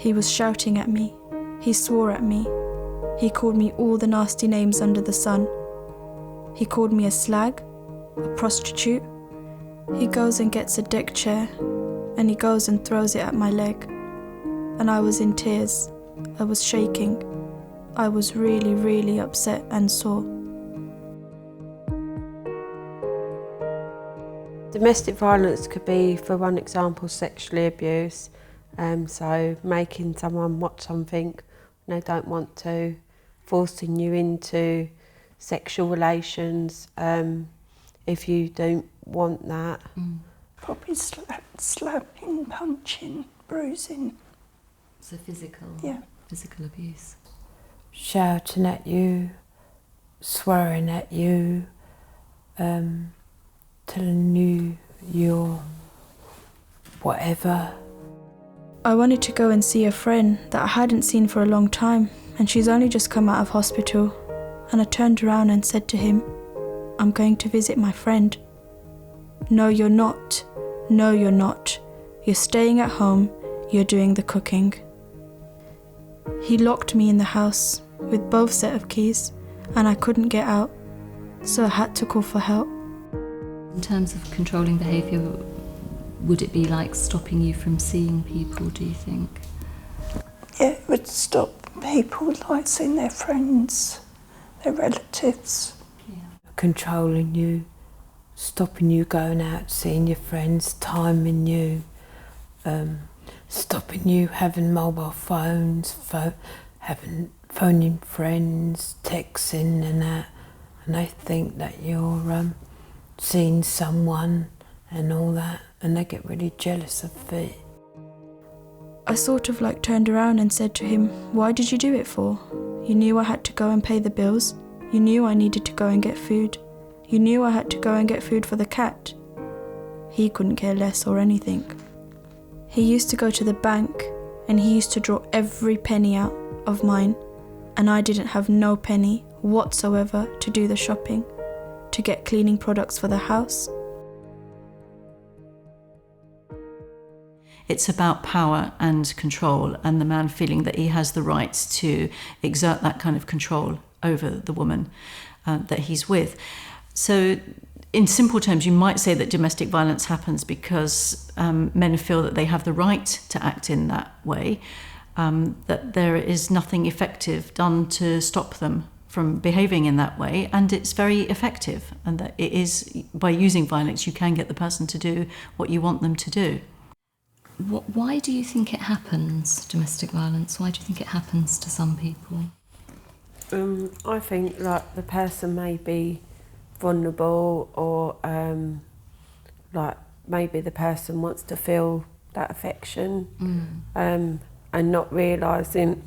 He was shouting at me. He swore at me. He called me all the nasty names under the sun. He called me a slag, a prostitute. He goes and gets a deck chair, and he goes and throws it at my leg. And I was in tears. I was shaking. I was really, really upset and sore. Domestic violence could be, for one example, sexually abuse. So making someone watch something they don't want to, forcing you into sexual relations if you don't want that. Probably slapping, punching, bruising. So physical? Yeah. Physical abuse. Shouting at you, swearing at you, telling you you're whatever. I wanted to go and see a friend that I hadn't seen for a long time, and she's only just come out of hospital. And I turned around and said to him, "I'm going to visit my friend." "No, you're not. No, you're not. You're staying at home. You're doing the cooking." He locked me in the house with both set of keys, and I couldn't get out, so I had to call for help. In terms of controlling behaviour, would it be like stopping you from seeing people, do you think? Yeah, it would stop people like seeing their friends, their relatives. Yeah. Controlling you, stopping you going out, seeing your friends, timing you, stopping you having mobile phones, phoning friends, texting and that, and they think that you're seeing someone and all that, and they get really jealous of it. I sort of like turned around and said to him, "Why did you do it for? You knew I had to go and pay the bills. You knew I needed to go and get food. You knew I had to go and get food for the cat." He couldn't care less or anything. He used to go to the bank and he used to draw every penny out of mine, and I didn't have no penny whatsoever to do the shopping, to get cleaning products for the house. It's about power and control, and the man feeling that he has the right to exert that kind of control over the woman that he's with. So in simple terms, you might say that domestic violence happens because men feel that they have the right to act in that way, that there is nothing effective done to stop them from behaving in that way, and it's very effective, and that it is, by using violence, you can get the person to do what you want them to do. Why do you think it happens, domestic violence? Why do you think it happens to some people? I think like the person may be vulnerable, or like maybe the person wants to feel that affection, and not realising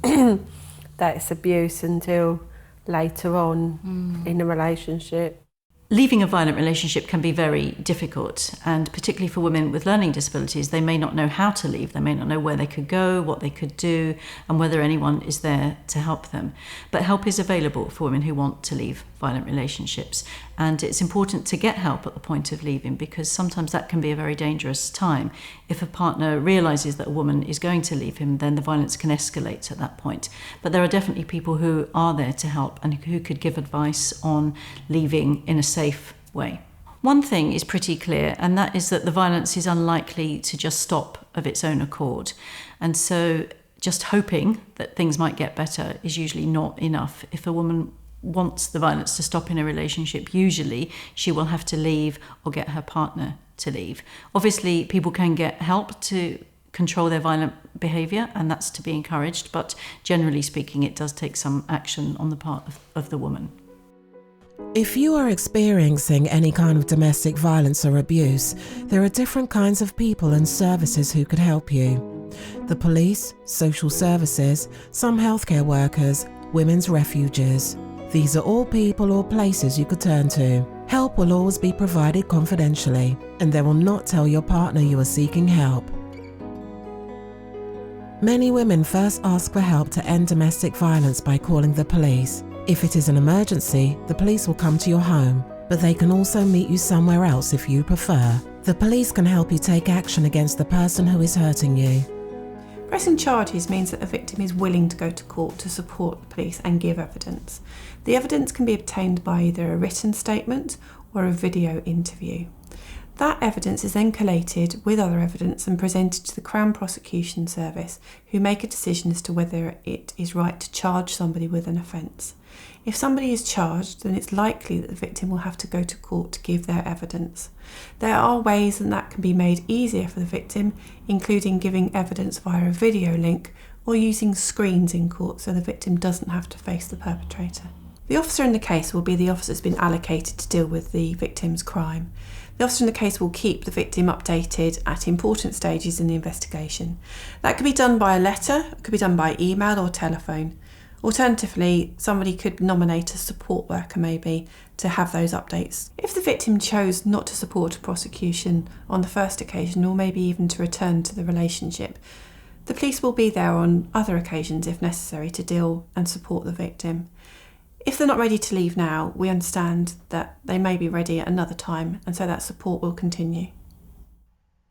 that it's abuse until later on in a relationship. Leaving a violent relationship can be very difficult, and particularly for women with learning disabilities, they may not know how to leave, they may not know where they could go, what they could do, and whether anyone is there to help them. But help is available for women who want to leave violent relationships, and it's important to get help at the point of leaving, because sometimes that can be a very dangerous time. If a partner realises that a woman is going to leave him, then the violence can escalate at that point. But there are definitely people who are there to help and who could give advice on leaving in a safe way. One thing is pretty clear, and that is that the violence is unlikely to just stop of its own accord. And so just hoping that things might get better is usually not enough. If a woman wants the violence to stop in a relationship, usually she will have to leave or get her partner to leave. Obviously, people can get help to control their violent behaviour, and that's to be encouraged, but generally speaking, it does take some action on the part of the woman. If you are experiencing any kind of domestic violence or abuse, there are different kinds of people and services who could help you. The police, social services, some healthcare workers, women's refuges. These are all people or places you could turn to. Help will always be provided confidentially, and they will not tell your partner you are seeking help. Many women first ask for help to end domestic violence by calling the police. If it is an emergency, the police will come to your home, but they can also meet you somewhere else if you prefer. The police can help you take action against the person who is hurting you. Pressing charges means that a victim is willing to go to court to support the police and give evidence. The evidence can be obtained by either a written statement or a video interview. That evidence is then collated with other evidence and presented to the Crown Prosecution Service, who make a decision as to whether it is right to charge somebody with an offence. If somebody is charged, then it's likely that the victim will have to go to court to give their evidence. There are ways that can be made easier for the victim, including giving evidence via a video link or using screens in court so the victim doesn't have to face the perpetrator. The officer in the case will be the officer that's been allocated to deal with the victim's crime. The officer in the case will keep the victim updated at important stages in the investigation. That could be done by a letter, it could be done by email or telephone. Alternatively, somebody could nominate a support worker maybe to have those updates. If the victim chose not to support a prosecution on the first occasion, or maybe even to return to the relationship, the police will be there on other occasions if necessary to deal and support the victim. If they're not ready to leave now, we understand that they may be ready at another time, and so that support will continue.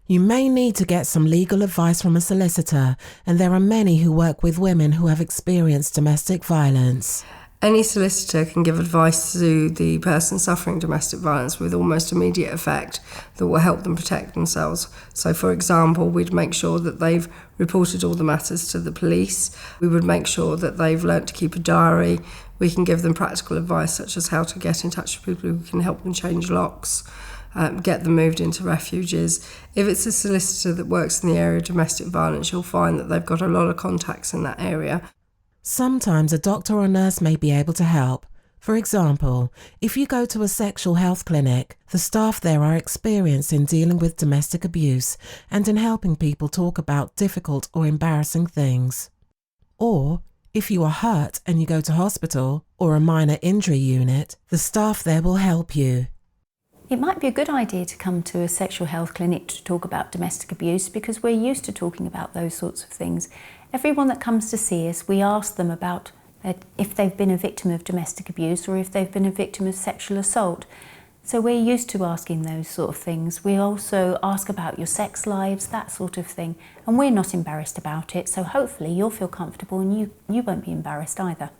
You may need to get some legal advice from a solicitor, and there are many who work with women who have experienced domestic violence. Any solicitor can give advice to the person suffering domestic violence with almost immediate effect that will help them protect themselves. So, for example, we'd make sure that they've reported all the matters to the police. We would make sure that they've learnt to keep a diary. We can give them practical advice such as how to get in touch with people who can help them change locks, get them moved into refuges. If it's a solicitor that works in the area of domestic violence, you'll find that they've got a lot of contacts in that area. Sometimes a doctor or nurse may be able to help. For example, if you go to a sexual health clinic, the staff there are experienced in dealing with domestic abuse and in helping people talk about difficult or embarrassing things. Or, if you are hurt and you go to hospital or a minor injury unit, the staff there will help you. It might be a good idea to come to a sexual health clinic to talk about domestic abuse because we're used to talking about those sorts of things. Everyone that comes to see us, we ask them about if they've been a victim of domestic abuse or if they've been a victim of sexual assault. So we're used to asking those sort of things. We also ask about your sex lives, that sort of thing, and we're not embarrassed about it, so hopefully you'll feel comfortable and you won't be embarrassed either.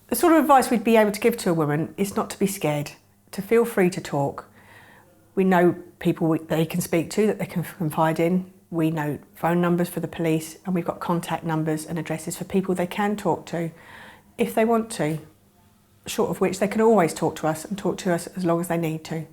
The sort of advice we'd be able to give to a woman is not to be scared, to feel free to talk. We know people they can speak to, that they can confide in. We know phone numbers for the police, and we've got contact numbers and addresses for people they can talk to if they want to, short of which they can always talk to us and talk to us as long as they need to.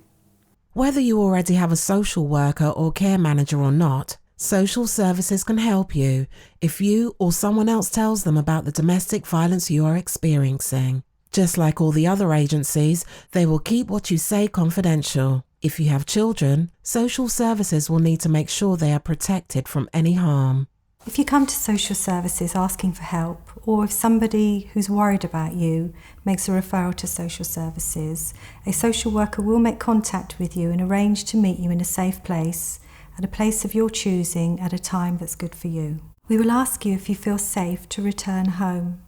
Whether you already have a social worker or care manager or not, social services can help you if you or someone else tells them about the domestic violence you are experiencing. Just like all the other agencies, they will keep what you say confidential. If you have children, social services will need to make sure they are protected from any harm. If you come to social services asking for help, or if somebody who's worried about you makes a referral to social services, a social worker will make contact with you and arrange to meet you in a safe place, at a place of your choosing, at a time that's good for you. We will ask you if you feel safe to return home.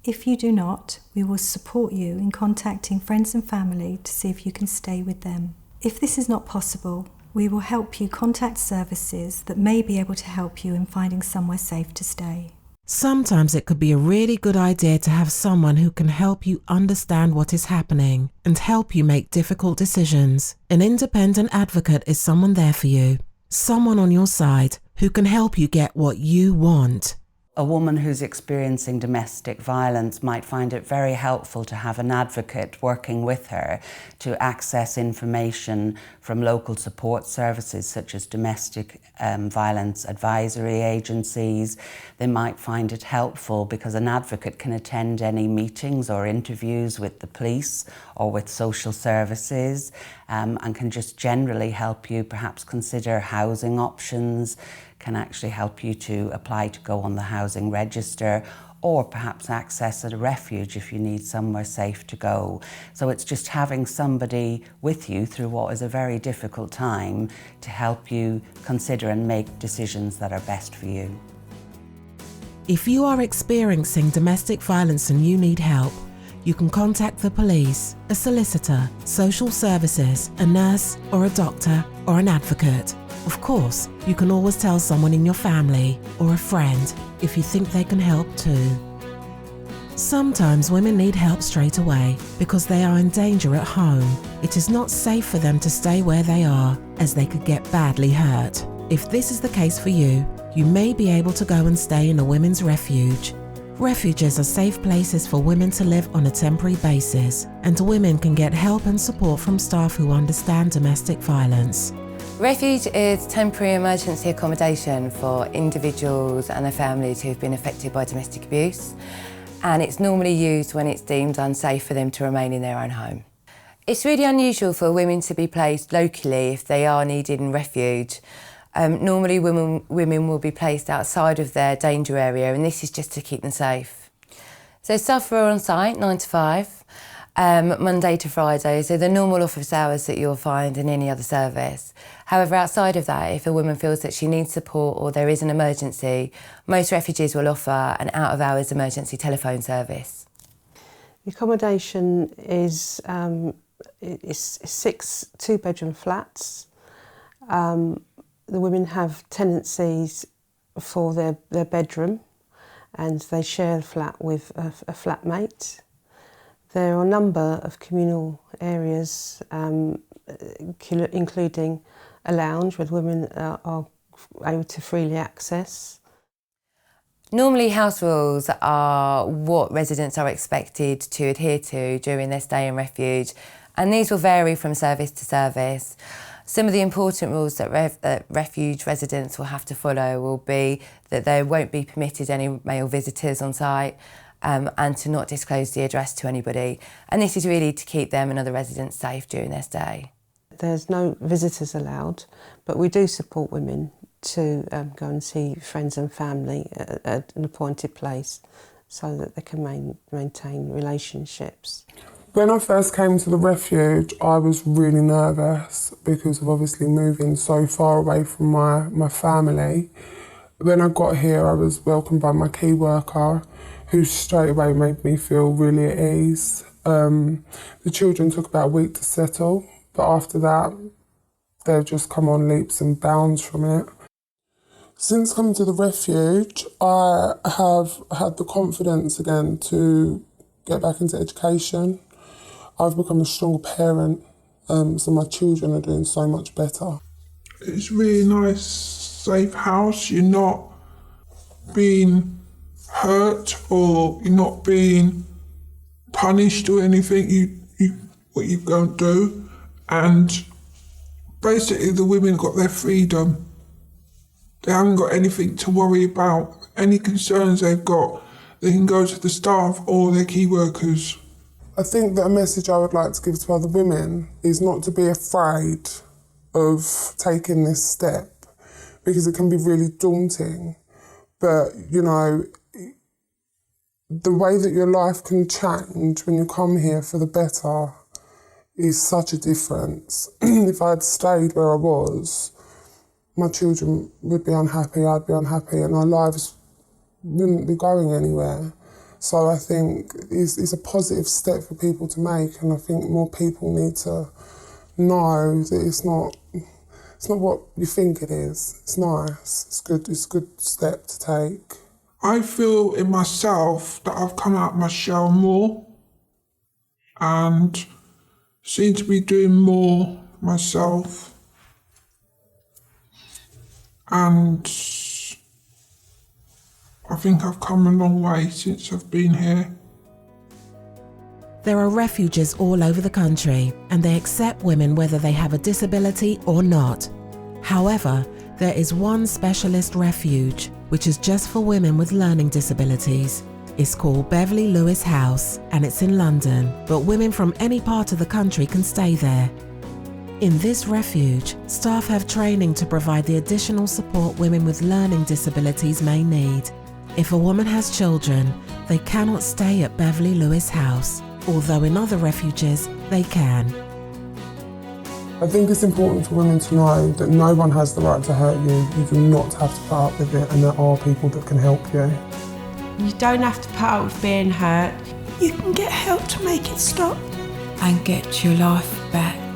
If you do not, we will support you in contacting friends and family to see if you can stay with them. If this is not possible, we will help you contact services that may be able to help you in finding somewhere safe to stay. Sometimes it could be a really good idea to have someone who can help you understand what is happening and help you make difficult decisions. An independent advocate is someone there for you, someone on your side who can help you get what you want. A woman who's experiencing domestic violence might find it very helpful to have an advocate working with her to access information from local support services such as domestic violence advisory agencies. They might find it helpful because an advocate can attend any meetings or interviews with the police or with social services and can just generally help you perhaps consider housing options, can actually help you to apply to go on the housing register or perhaps access a refuge if you need somewhere safe to go. So it's just having somebody with you through what is a very difficult time to help you consider and make decisions that are best for you. If you are experiencing domestic violence and you need help, you can contact the police, a solicitor, social services, a nurse or a doctor or an advocate. Of course, you can always tell someone in your family or a friend if you think they can help too. Sometimes women need help straight away because they are in danger at home. It is not safe for them to stay where they are, as they could get badly hurt. If this is the case for you, you may be able to go and stay in a women's refuge. Refuges are safe places for women to live on a temporary basis, and women can get help and support from staff who understand domestic violence. Refuge is temporary emergency accommodation for individuals and their families who've been affected by domestic abuse, and it's normally used when it's deemed unsafe for them to remain in their own home. It's really unusual for women to be placed locally if they are needed in refuge. Normally women will be placed outside of their danger area, and this is just to keep them safe. So staff are on site 9 to 5, Monday to Friday, so the normal office hours that you'll find in any other service. However, outside of that, if a woman feels that she needs support or there is an emergency, most refuges will offer an out-of-hours emergency telephone service. The accommodation is 6 two-bedroom flats. The women have tenancies for their bedroom, and they share a flat with a flatmate. There are a number of communal areas, including a lounge where women are able to freely access. Normally house rules are what residents are expected to adhere to during their stay in refuge, and these will vary from service to service. Some of the important rules that refuge residents will have to follow will be that there won't be permitted any male visitors on site, and to not disclose the address to anybody. And this is really to keep them and other residents safe during their stay. There's no visitors allowed, but we do support women to go and see friends and family at an appointed place so that they can maintain relationships. When I first came to the refuge, I was really nervous because of obviously moving so far away from my family. When I got here, I was welcomed by my key worker, who straight away made me feel really at ease. The children took about a week to settle, but after that, they've just come on leaps and bounds from it. Since coming to the refuge, I have had the confidence again to get back into education. I've become a stronger parent, so my children are doing so much better. It's a really nice, safe house. You're not being hurt or you're not being punished or anything. What you go and do, and basically the women got their freedom. They haven't got anything to worry about. Any concerns they've got, they can go to the staff or their key workers. I think that a message I would like to give to other women is not to be afraid of taking this step, because it can be really daunting. But, you know, the way that your life can change when you come here for the better is such a difference. If I had stayed where I was, my children would be unhappy, I'd be unhappy, and our lives wouldn't be going anywhere. So I think it's a positive step for people to make, and I think more people need to know that it's not what you think it is. It's nice, it's a good step to take. I feel in myself that I've come out of my shell more and seem to be doing more myself. And I think I've come a long way since I've been here. There are refuges all over the country, and they accept women whether they have a disability or not. However, there is one specialist refuge, which is just for women with learning disabilities. It's called Beverley Lewis House, and it's in London, but women from any part of the country can stay there. In this refuge, staff have training to provide the additional support women with learning disabilities may need. If a woman has children, they cannot stay at Beverley Lewis House, although in other refuges, they can. I think it's important for women to know that no one has the right to hurt you. You do not have to put up with it, and there are people that can help you. You don't have to put up with being hurt. You can get help to make it stop. And get your life back.